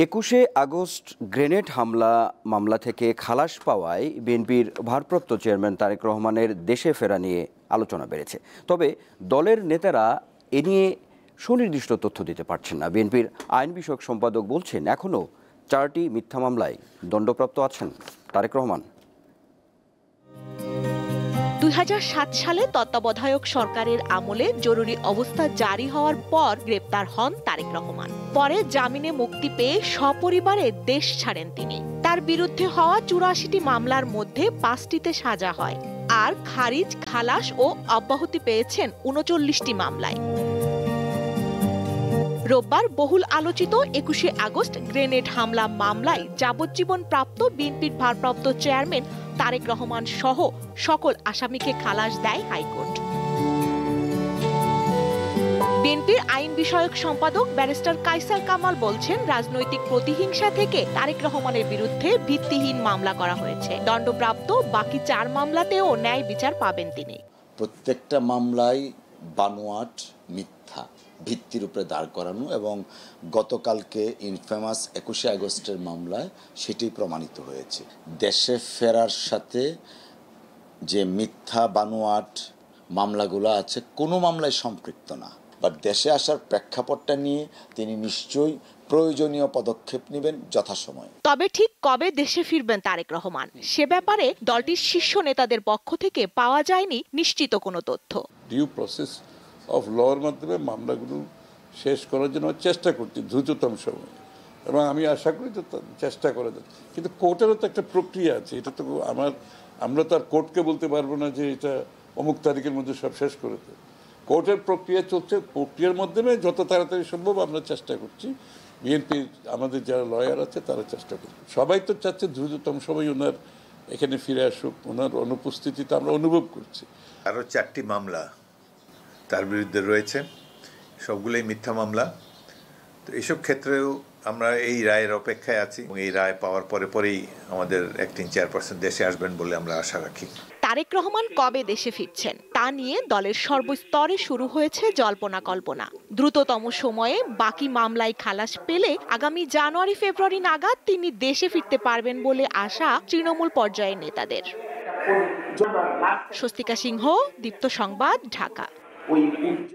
21শে August grenade হামলা মামলা থেকে খালাস পাওয়ায় বিএনপির ভারপ্রাপ্ত চেয়ারম্যান তারেক রহমানের দেশে ফেরা নিয়ে আলোচনা বেড়েছে। তবে দলের নেতারা এ নিয়ে সুনির্দিষ্ট তথ্য দিতে পারছেন না। বিএনপির আইন বিষয়ক সম্পাদক বলছেন, এখনও 4টি মিথ্যা মামলায় দণ্ডপ্রাপ্ত আছেন তারেক রহমান। 2007 সালে তত্ত্বাবধায়ক সরকারের আমলে জরুরি অবস্থা জারি হওয়ার পর গ্রেপ্তার হন তারেক রহমান। পরে জামিনে মুক্তি পেয়ে সপরিবারে দেশ ছাড়েন তিনি। তার বিরুদ্ধে হওয়া 84টি মামলার মধ্যে 5টিতে সাজা হয়, আর খারিজ, খালাস ও অব্যাহতি পেয়েছেন 39টি মামলায়। রোববার বহুল আলোচিত 21শে আগস্ট গ্রেনেড হামলা মামলায় যাবজ্জীবন প্রাপ্ত বিএনপির ভারপ্রাপ্ত চেয়ারম্যান তারেক রহমান সহ সকল আসামিকে খালাস দেয় হাইকোর্ট। বিএনপির আইন বিষয়ক সম্পাদক ব্যারিস্টার কায়সার কামাল বলছেন, রাজনৈতিক প্রতিহিংসা থেকে তারেক রহমানের বিরুদ্ধে ভিত্তিহীন মামলা করা হয়েছে। দণ্ডপ্রাপ্ত বাকি 4 মামলাতেও ন্যায় বিচার পাবেন তিনি। প্রত্যেকটা মামলায় বানোয়াট, মিথ্যা ভিত্তির উপরে দাঁড় করানো, এবং গতকালকে ইনফেমাস 21শে আগস্টের মামলায় সেটি প্রমাণিত হয়েছে। দেশে ফেরার সাথে যে মিথ্যা বানোয়াট মামলাগুলো আছে, কোনো মামলায় সম্পৃক্ত না। বাট দেশে আসার প্রেক্ষাপটটা নিয়ে তিনি নিশ্চয়ই প্রয়োজনীয় পদক্ষেপ নেবেন যথাসময়ে। তবে ঠিক কবে দেশে ফিরবেন তারেক রহমান, সে ব্যাপারে দলটির শীর্ষ নেতাদের পক্ষ থেকে পাওয়া যায়নি নিশ্চিত কোনো তথ্য। ডিউ প্রসেস অফ লর মাধ্যমে মামলাগুলো শেষ করার জন্য চেষ্টা করছি দ্রুততম সময়ে, এবং আমি আশা করি যে চেষ্টা করা যায়। কিন্তু কোর্টেরও তো একটা প্রক্রিয়া আছে। এটা তো আমরা তো আর কোর্টকে বলতে পারবো না যে এটা অমুক তারিখের মধ্যে সব শেষ করে দেয়। কোর্টের প্রক্রিয়া চলছে, প্রক্রিয়ার মাধ্যমে যত তাড়াতাড়ি সম্ভব আমরা চেষ্টা করছি। বিএনপির আমাদের যারা লয়ার আছে তারা চেষ্টা করছে। সবাই তো চাচ্ছে দ্রুততম সময় ওনার এখানে ফিরে আসুক। ওনার অনুপস্থিতিতে আমরা অনুভব করছি। আরও 4টি মামলা তার বিরুদ্ধে রয়েছে, সবগুলোই মিথ্যা মামলা। তো এইসব ক্ষেত্রেও আমরা এই রায়ের অপেক্ষায় আছি, এবং এই রায় পাওয়ার পরেই আমাদের অ্যাক্টিং চেয়ারপারসন দেশে আসবেন বলে আমরা আশা রাখি। তারেক রহমান কবে দেশে ফিরছেন তা নিয়ে দলের সর্বস্তরে শুরু হয়েছে জল্পনা কল্পনা। দ্রুততম সময়ে বাকি মামলায় খালাস পেলে আগামী জানুয়ারি-ফেব্রুয়ারি নাগাদ তিনি দেশে ফিরতে পারবেন বলে আশা তৃণমূল পর্যায়ের নেতাদের। স্বস্তিকা সিংহ, দীপ্ত সংবাদ, ঢাকা।